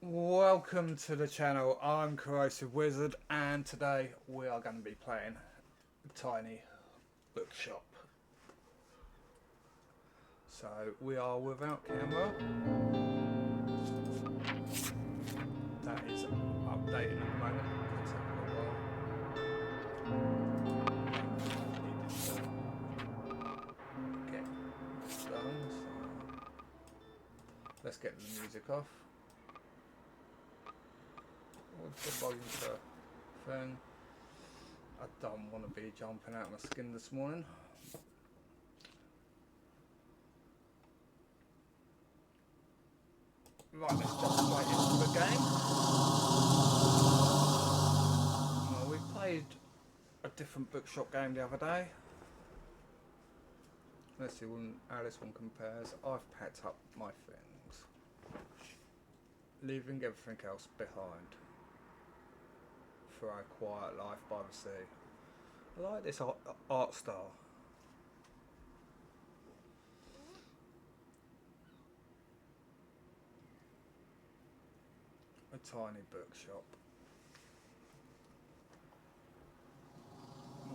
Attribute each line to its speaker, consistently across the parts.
Speaker 1: Welcome to the channel. I'm Corrosive Wizard, and today we are going to be playing Tiny Bookshop. So we are without camera. That is updating at the moment. Could take a little while. Get this done. So let's get the music off. What's the volume for thing? I don't want to be jumping out of my skin this morning. Right, let's jump straight into the game. Well, we played a different bookshop game the other day. Let's see how this one compares. I've packed up my things, leaving everything else behind for a quiet life by the sea. I like this art style. A tiny bookshop.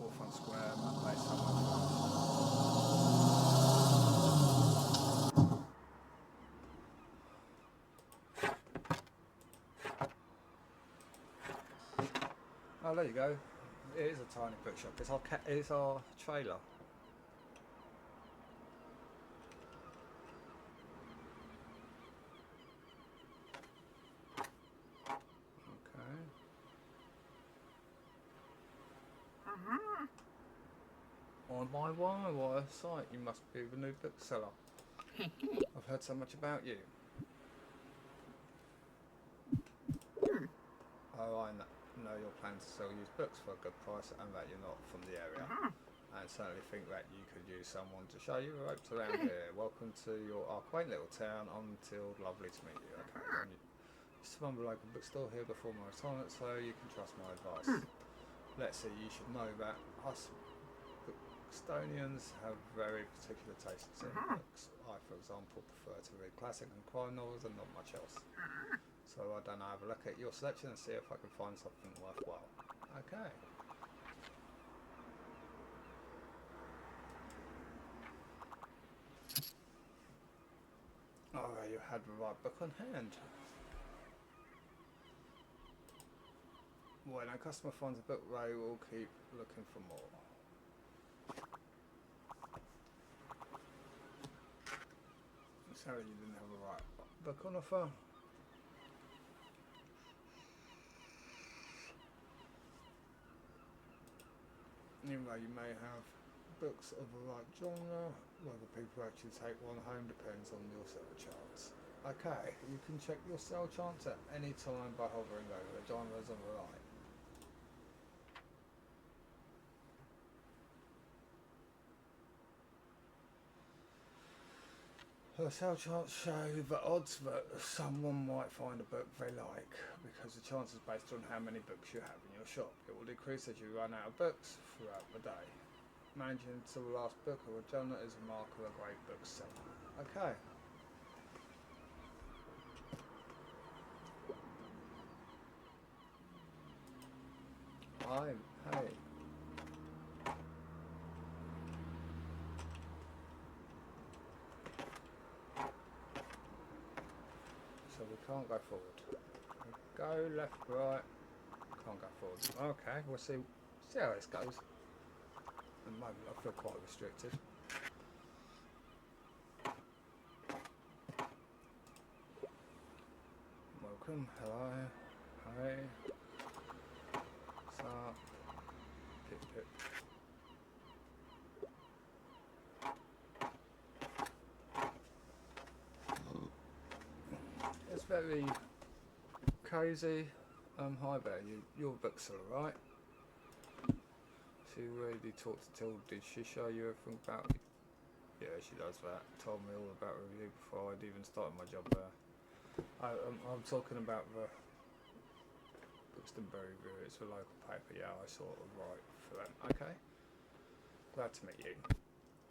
Speaker 1: Orphan Square, that place somewhere. Oh, there you go. It is a tiny bookshop. It's our trailer. Okay. On my wire site, you must be the new bookseller. I've heard so much about you. Oh, I know your plan to sell used books for a good price and that you're not from the area. And certainly think that you could use someone to show you the ropes around here. Welcome to our quaint little town. Until lovely to meet you. Okay, used to run the local bookstore here before my retirement, so you can trust my advice. Let's see, you should know that us Estonians have very particular tastes in books. I, for example, prefer to read classic and crime novels and not much else. So I don't know, have a look at your selection and see if I can find something worthwhile. Okay. Oh, you had the right book on hand. When a customer finds a book, they will keep looking for more. Sorry, you didn't have the right book on offer. Even though you may have books of the right genre, whether people actually take one home depends on your sell charts. Okay, you can check your sell charts at any time by hovering over the genres on the right. The sell charts show the odds that someone might find a book they like, because the chance is based on how many books you have in your shop. It will decrease as you run out of books throughout the day. Managing to the last book of a genre is a mark of a great bookseller. Okay. Hey. So we can't go forward. Go left, right. Can't go forward. Okay, we'll see how this goes. At the moment I feel quite restricted. Welcome, hello, hey. What's up? Pip pip. It's very cosy. Hi there, you're a bookseller, right? She really talked to Till. Did she show you everything about me? Yeah, she does that. Told me all about review before I'd even started my job there. I'm talking about the Buxtonbury Review. It's a local paper. Yeah, I sort of write for them. Okay. Glad to meet you.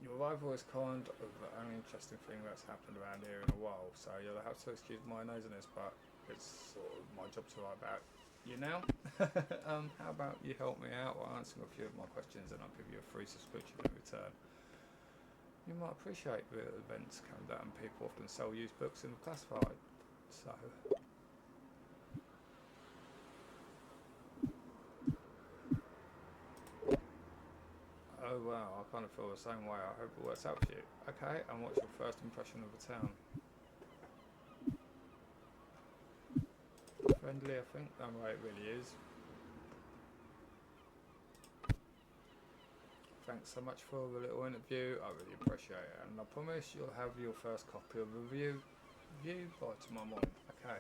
Speaker 1: Your arrival is kind of an interesting thing that's happened around here in a while, so you'll have to excuse my nosiness, but it's sort of my job to write about you now. How about you help me out by answering a few of my questions, and I'll give you a free subscription in return. You might appreciate the events coming down. People often sell used books in the classified. So oh wow, I kind of feel the same way. I hope it works out for you. Okay, and what's your first impression of the town? Friendly, I think. That way it really is. Thanks so much for the little interview. I really appreciate it, and I promise you'll have your first copy of the review by tomorrow morning. Okay.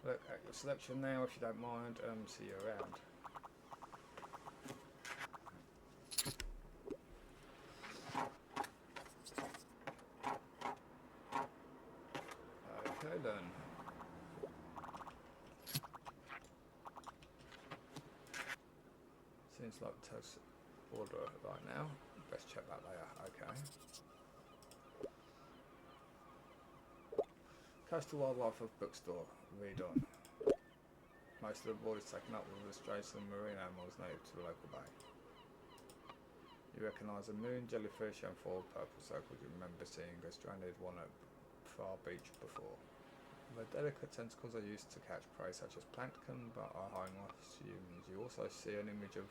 Speaker 1: Look at your selection now, if you don't mind. See you around. Okay then. Seems like toast order right now. Best check that later. Okay. Coastal Wildlife Bookstore. Read on. Most of the board is taken up with illustrations of marine animals native to the local bay. You recognise a moon, jellyfish and 4 purple circles. You remember seeing a stranded one at Far Beach before. The delicate tentacles are used to catch prey such as plankton, but are harmless to humans. You also see an image of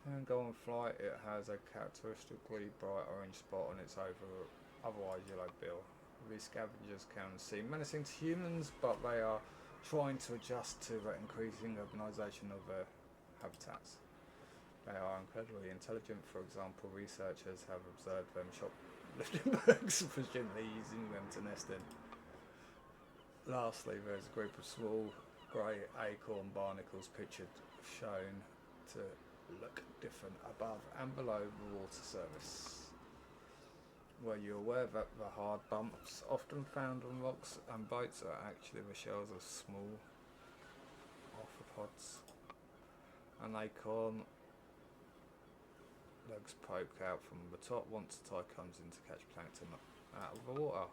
Speaker 1: and go on flight. It has a characteristically bright orange spot on its otherwise yellow bill. These scavengers can seem menacing to humans, but they are trying to adjust to the increasing urbanisation of their habitats. They are incredibly intelligent. For example, researchers have observed them shoplifting bugs, presumably using them to nest in. Lastly, there's a group of small grey acorn barnacles pictured shown to look different above and below the water surface. Were you aware that the hard bumps often found on rocks and boats are actually the shells of small arthropods? An acorn legs poke out from the top once the tide comes in to catch plankton out of the water.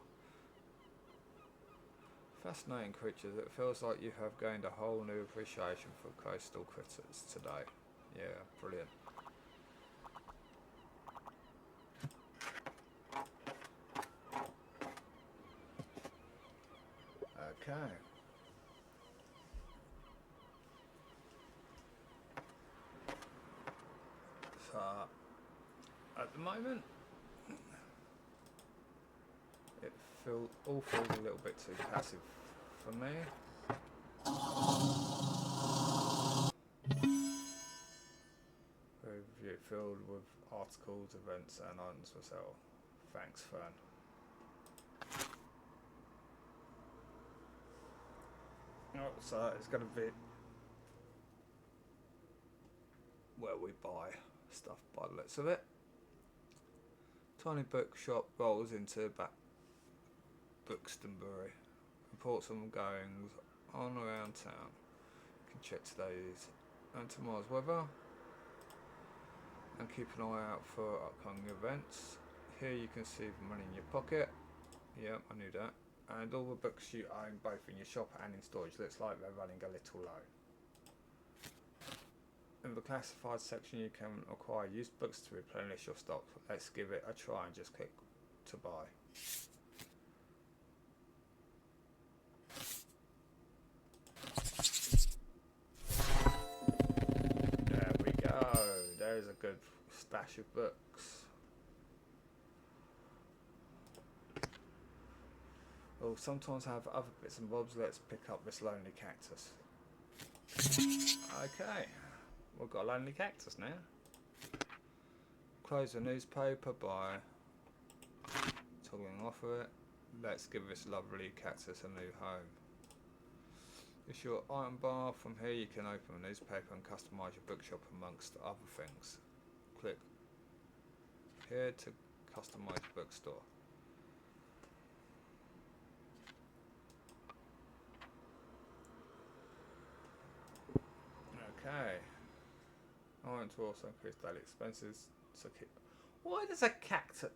Speaker 1: Fascinating creatures. It feels like you have gained a whole new appreciation for coastal critters today. Yeah, brilliant. Okay. So, at the moment, it all feels a little bit too passive for me. Review filled with articles, events and items for sale. Thanks, Fern. So it's going to be where we buy stuff by the looks of it. Tiny bookshop rolls into back Buxtonbury. Reports on goings on around town. You can check today's and tomorrow's weather and keep an eye out for upcoming events. Here you can see the money in your pocket. Yep, I knew that. And all the books you own both in your shop and in storage. Looks like they're running a little low. In the classified section you can acquire used books to replenish your stock. Let's give it a try and just click to buy. There we go. There's a good stash of books. We'll sometimes have other bits and bobs. Let's pick up this lonely cactus. Okay, we've got a lonely cactus now. Close the newspaper by toggling off of it. Let's give this lovely cactus a new home. It's your item bar. From here you can open a newspaper and customise your bookshop amongst other things. Click here to customise your bookstore. Okay. I want to also increase daily expenses. So why does a cactus?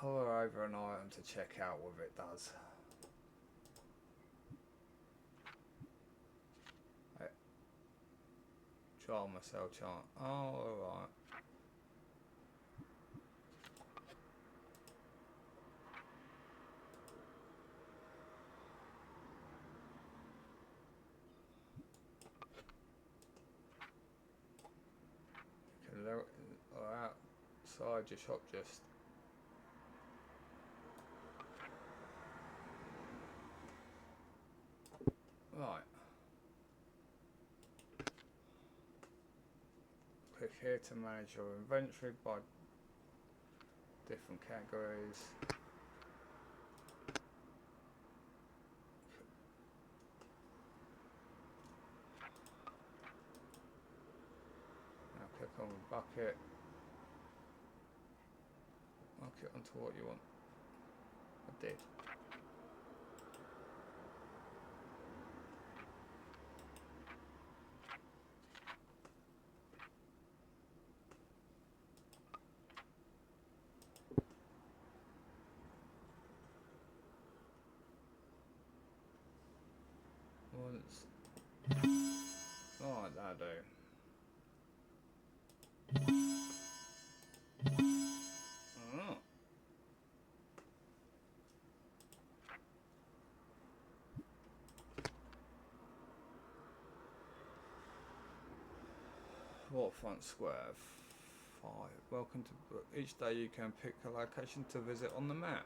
Speaker 1: hover over an item to check out what it does. Drama cell chant. Oh, alright. You can lower or outside your shop just. Right. Click here to manage your inventory by different categories. Now click on the bucket. Mark it onto what you want. I did. Once. Right, that'll do. Oh. Waterfront Square 5. Welcome to book. Each day you can pick a location to visit on the map.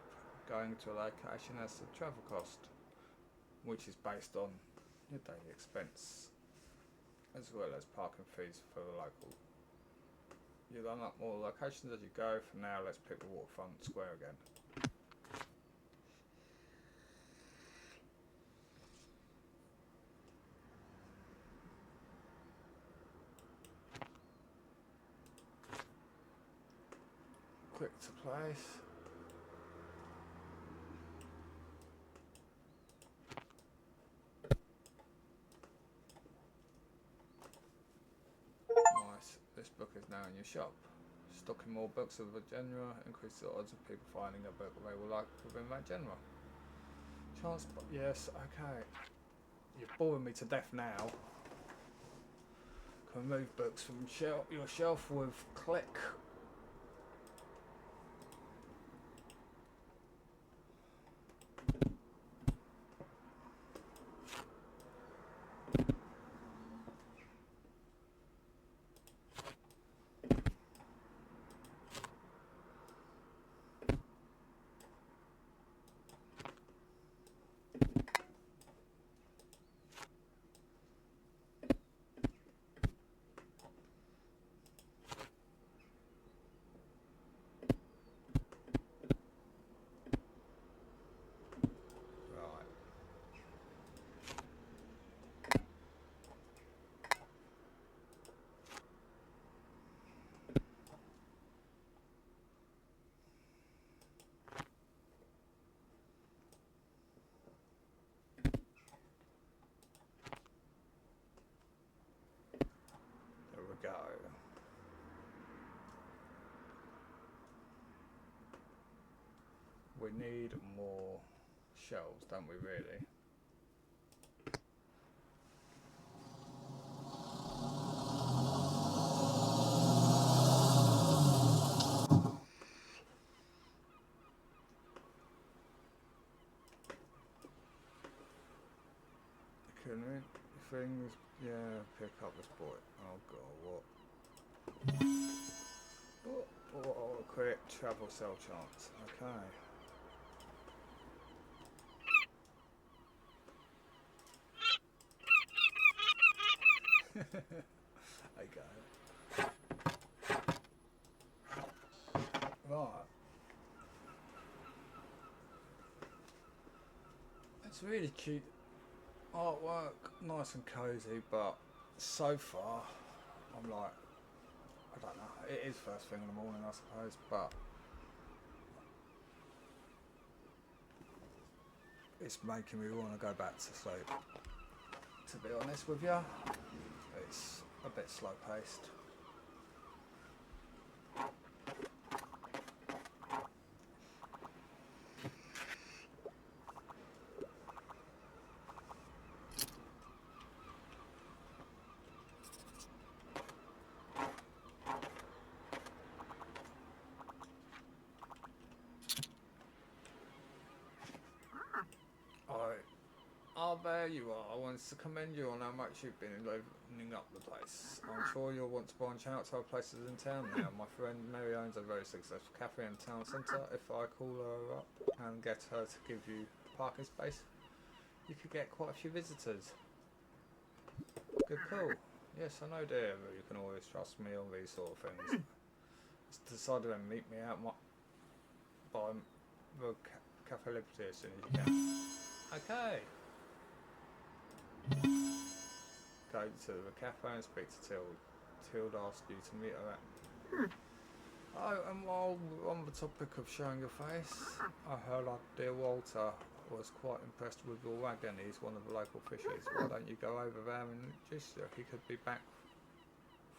Speaker 1: Going to a location has a travel cost, which is based on your daily expense, as well as parking fees for the local. You'll unlock more locations as you go. For now, let's pick the Waterfront Square again. Quick to place. Nice. This book is now in your shop. Stocking more books of a genre increase the odds of people finding a book they will like within that genre. Chance, yes, okay. You're boring me to death now. Can remove books from your shelf with click. Go. We need more shelves, don't we, really? Can we things? Yeah, pick up this boy. Oh god, what? Oh, quick travel cell chance. Okay. Okay. Right. It's really cute artwork, nice and cozy, but so far I'm like, I don't know, it is first thing in the morning I suppose, but it's making me want to go back to sleep, to be honest with you. It's a bit slow paced. you are. I wanted to commend you on how much you've been opening up the place. I'm sure you'll want to branch out to other places in town now. My friend Mary owns a very successful cafe in the town centre. If I call her up and get her to give you parking space, you could get quite a few visitors. Good call. Yes, I know, dear, but you can always trust me on these sort of things. It's decided to meet me out by the Cafe Liberty as soon as you can. Okay. Go to the cafe and speak to Tilde. Tilde asked you to meet her at. Oh, and while we're on the topic of showing your face, I heard our dear Walter was quite impressed with your wagon. He's one of the local fishers. Why don't you go over there and introduce you? He could be back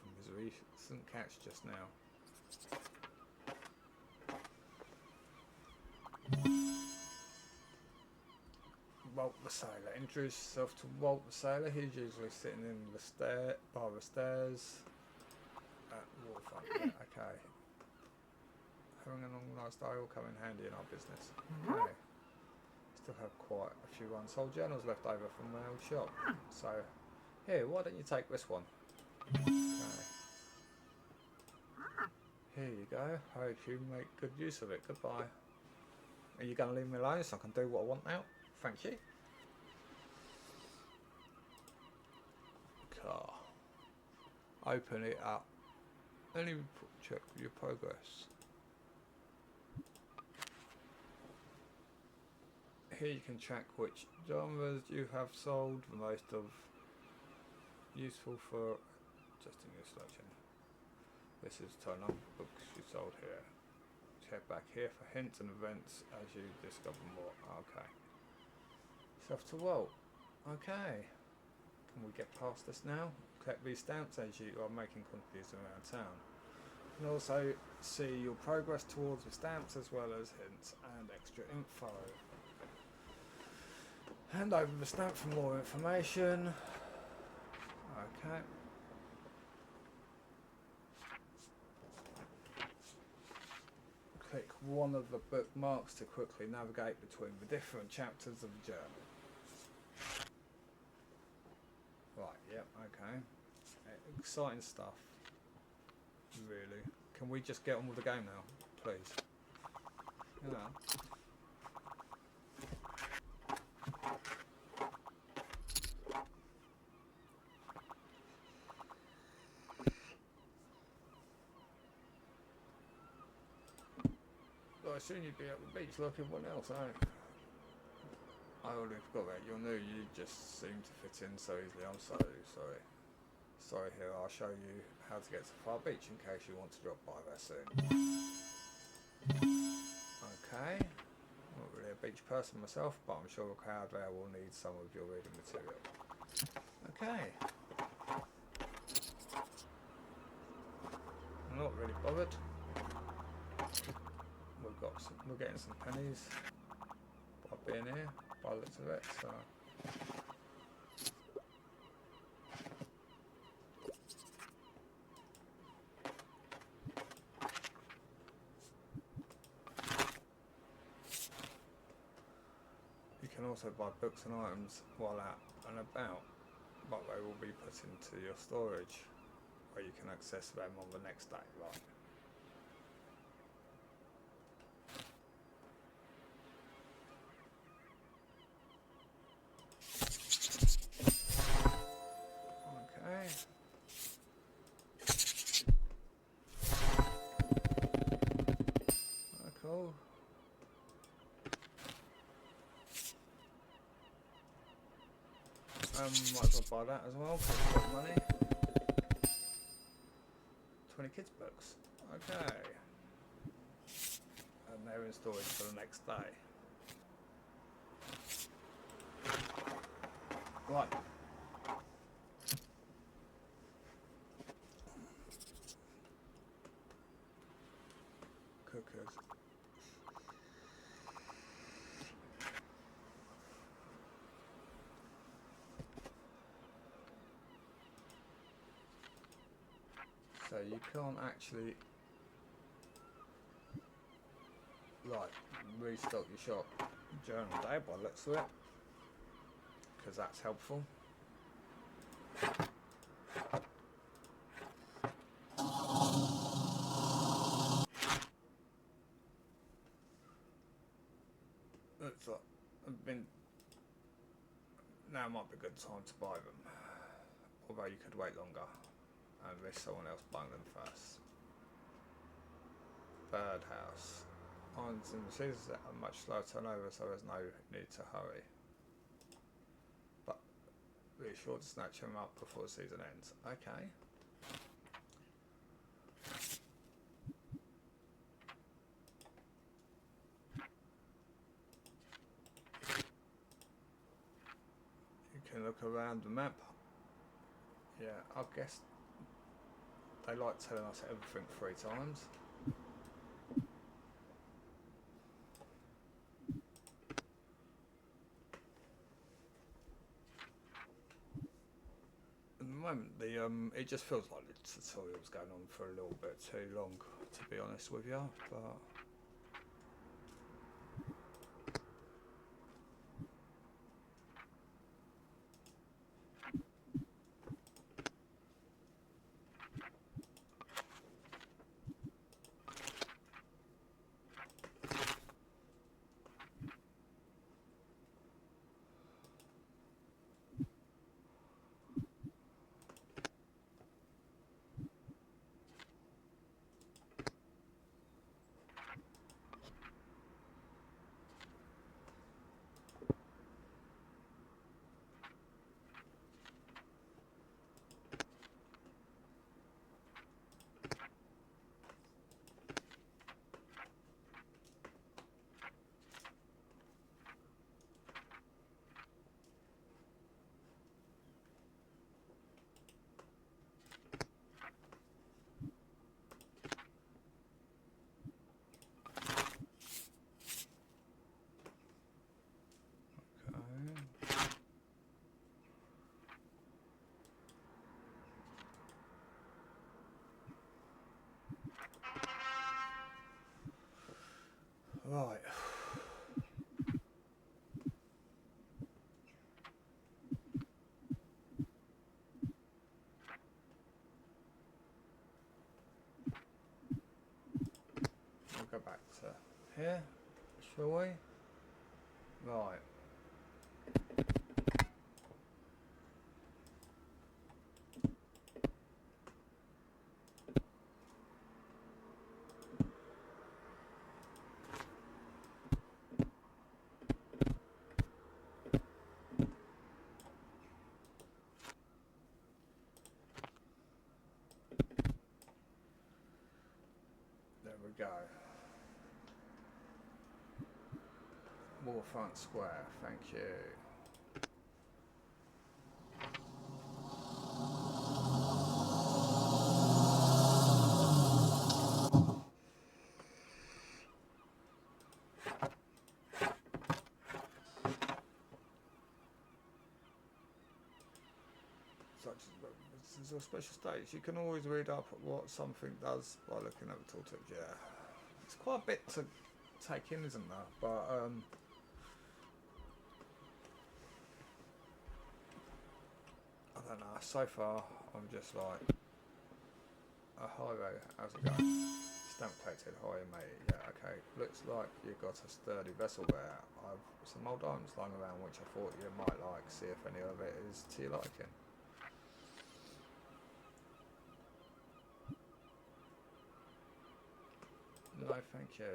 Speaker 1: from his recent catch just now. Walt the Sailor. Introduce yourself to Walt the Sailor. He's usually sitting in the by the stairs at the waterfront. Yeah, okay. Having an organised day will come in handy in our business. Okay. Still have quite a few unsold journals left over from my old shop. So, here, why don't you take this one? Okay. Here you go. Hope you make good use of it. Goodbye. Are you going to leave me alone so I can do what I want now? Thank you. Car. Open it up. Let me check your progress. Here you can track which genres you have sold, the most of useful for adjusting your selection. This is turn on books you sold here. Check back here for hints and events as you discover more. Okay. Yourself to Walt. Okay. Can we get past this now? Collect these stamps as you are making quantities around town. You can also see your progress towards the stamps as well as hints and extra info. Hand over the stamp for more information. Okay. Click one of the bookmarks to quickly navigate between the different chapters of the journal. Right, yep, okay. Exciting stuff. Really. Can we just get on with the game now, please? Yeah. Well, soon you'd be at the beach like everyone else, eh? I already forgot that. You're new, you just seem to fit in so easily. I'm so sorry. Sorry, here, I'll show you how to get to Far Beach in case you want to drop by there soon. Okay. I'm not really a beach person myself, but I'm sure the crowd there will need some of your reading material. Okay. I'm not really bothered. We're getting some pennies by being here, by the looks of it, so. You can also buy books and items while out and about, but they will be put into your storage, where you can access them on the next day, right? Cool. Might as well buy that as well, because I've got money. 20 kids books. Okay. And they're in storage for the next day. Right. Cookers. So you can't actually restock your shop during the day by the looks of it. because that's helpful. Looks like now might be a good time to buy them, although you could wait longer and risk someone else buying them first. Birdhouse. Irons and machines are much slower turnover, so there's no need to hurry. But be sure to snatch them up before the season ends. Okay. You can look around the map. Yeah, I guess they like telling us everything 3 times. At the moment, it just feels like the tutorial's going on for a little bit too long, to be honest with you. But right. We'll go back to here, shall we? Right. There we go. Waterfront Square, thank you. This is a special stage. You can always read up what something does by looking at the tooltips. Yeah, it's quite a bit to take in, isn't there? But I don't know. So far, I'm just like a highway. How's it going? Stamp collected, hi mate. Yeah, okay. Looks like you got a sturdy vessel there. I've some old items lying around which I thought you might like. See if any of it is to your liking. No, thank you.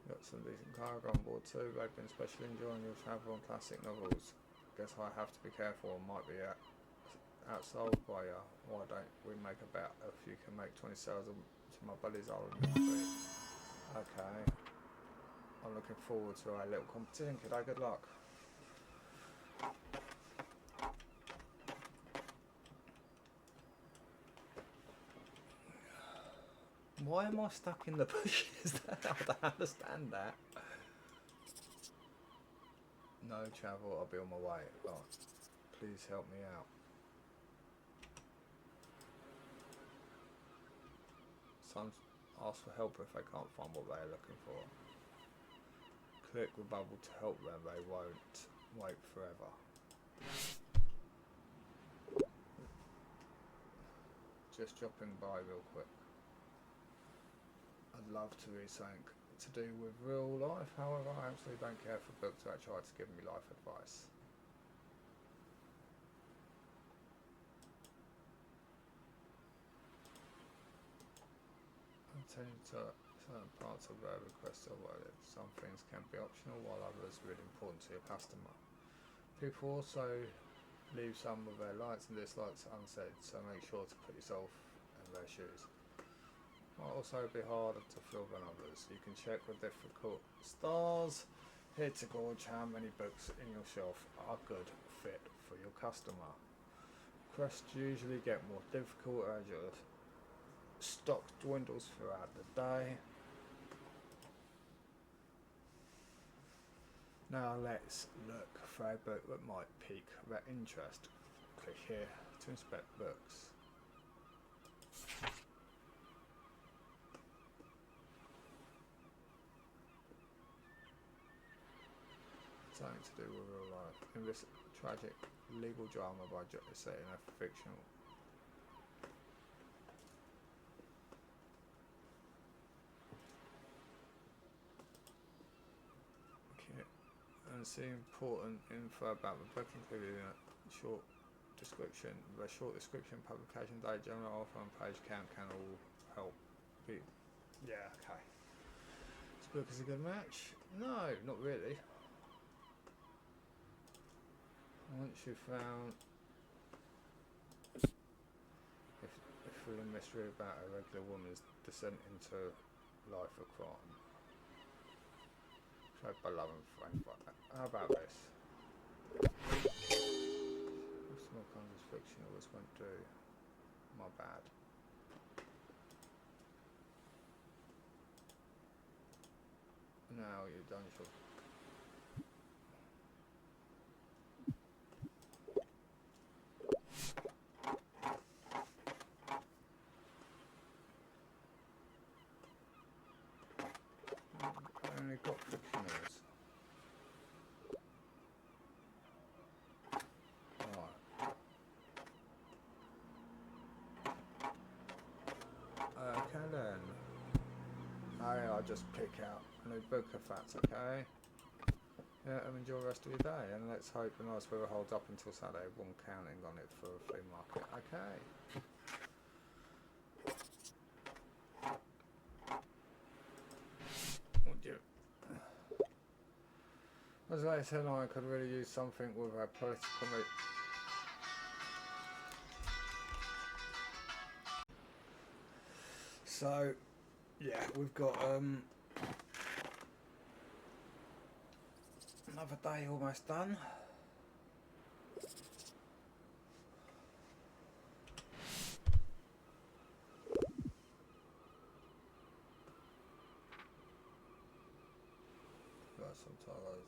Speaker 1: Got some decent cargo on board too. They've been especially enjoying your travel on classic novels. Guess I have to be careful. Might be outsold by you. Why don't we make a bet if you can make 20 sales to my buddies? I'll okay. I'm looking forward to our little competition. Good luck. Why am I stuck in the bushes? I don't understand that. No travel, I'll be on my way. Right. Please help me out. Some ask for help if they can't find what they're looking for. Click the bubble to help them, they won't. wait forever. Just dropping by real quick. I'd love to read something to do with real life, however I absolutely don't care for books that try to give me life advice. I'm telling you to certain parts of their requests are worded. Some things can be optional while others are really important to your customer. People also leave some of their likes and dislikes unsaid, so make sure to put yourself in their shoes. Might also be harder to fill than others. You can check with difficult stars here to gauge how many books in your shelf are good fit for your customer. Quests usually get more difficult as your stock dwindles throughout the day. Now let's look for a book that might pique their interest. Click here to inspect books. Something to do with real life. In this tragic legal drama by set in a fictional and see important info about the book, including a short description. The short description, publication date, general offer, and page count can all help. Yeah, okay. This book is a good match? No, not really. Once you've found if a mystery about a regular woman's descent into life of crime. Tried by love and friend. How about this? Small kinds of fiction always went through. My bad. Now you're done, sure. I only got fictionals. Okay then. I'll just pick out a new book if that's okay. Yeah, and enjoy the rest of your day, and let's hope the nice weather holds up until Saturday. One counting on it for a flea market. Okay. As I said, I could really use something with a political. So, yeah, we've got another day almost done. Got some tires.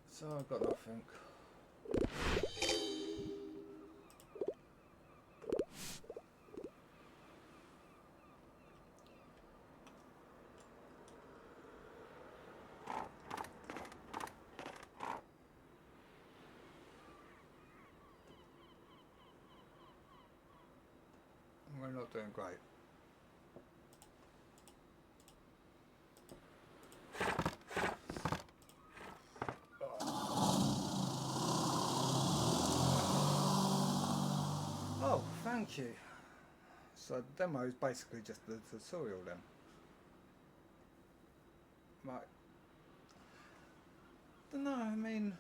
Speaker 1: So I've got nothing. We're not doing great. Oh, thank you. So the demo is basically just the tutorial then. Right. Don't know, I mean,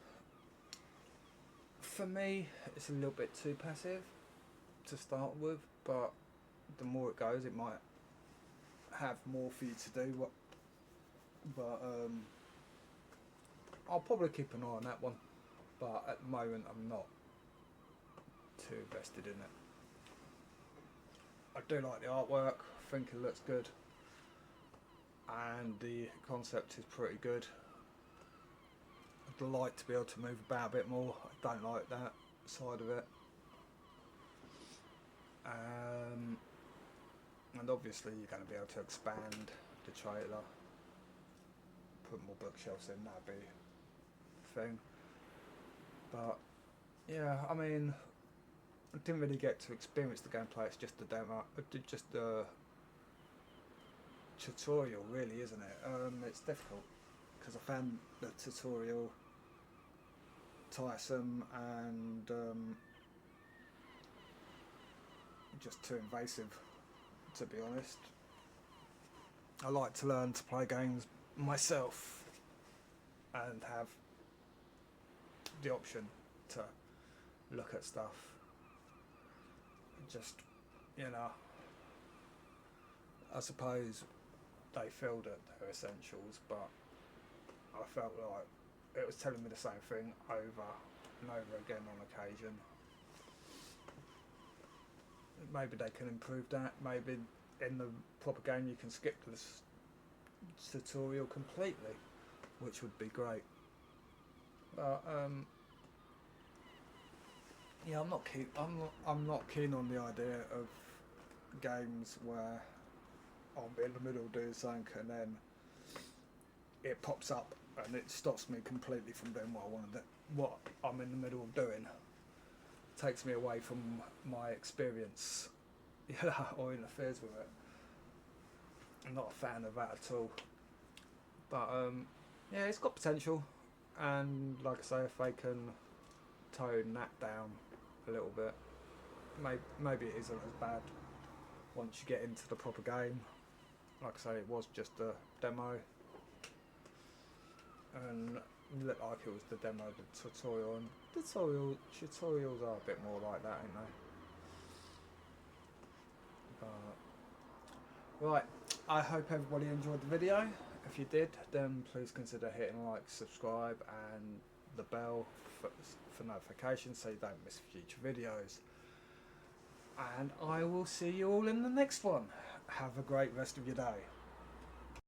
Speaker 1: for me it's a little bit too passive to start with, but the more it goes it might have more for you to do, but I'll probably keep an eye on that one, but at the moment I'm not too invested in it. I do like the artwork, I think it looks good, and the concept is pretty good. I'd like to be able to move about a bit more. I don't like that side of it. And obviously you're going to be able to expand the trailer, put more bookshelves in, that'd be the thing. But yeah, I mean, I didn't really get to experience the gameplay. It's just the demo, just the tutorial, really, isn't it? It's difficult because I found the tutorial tiresome and just too invasive, to be honest. I like to learn to play games myself and have the option to look at stuff. Just, you know, I suppose they filled at their essentials, but I felt like it was telling me the same thing over and over again on occasion. Maybe they can improve that. Maybe in the proper game you can skip this tutorial completely, which would be great. But yeah, I'm not keen. I'm not keen on the idea of games where I'm in the middle doing something and then it pops up and it stops me completely from doing what I'm in the middle of doing. Takes me away from my experience, or interferes with it. I'm not a fan of that at all. But yeah, it's got potential, and like I say, if they can tone that down a little bit, maybe it isn't as bad once you get into the proper game. Like I say, it was just a demo, and it looked like it was the demo, the tutorial, and tutorials are a bit more like that, ain't they? Right, I hope everybody enjoyed the video. If you did, then please consider hitting like, subscribe and the bell for notifications so you don't miss future videos. And I will see you all in the next one. Have a great rest of your day.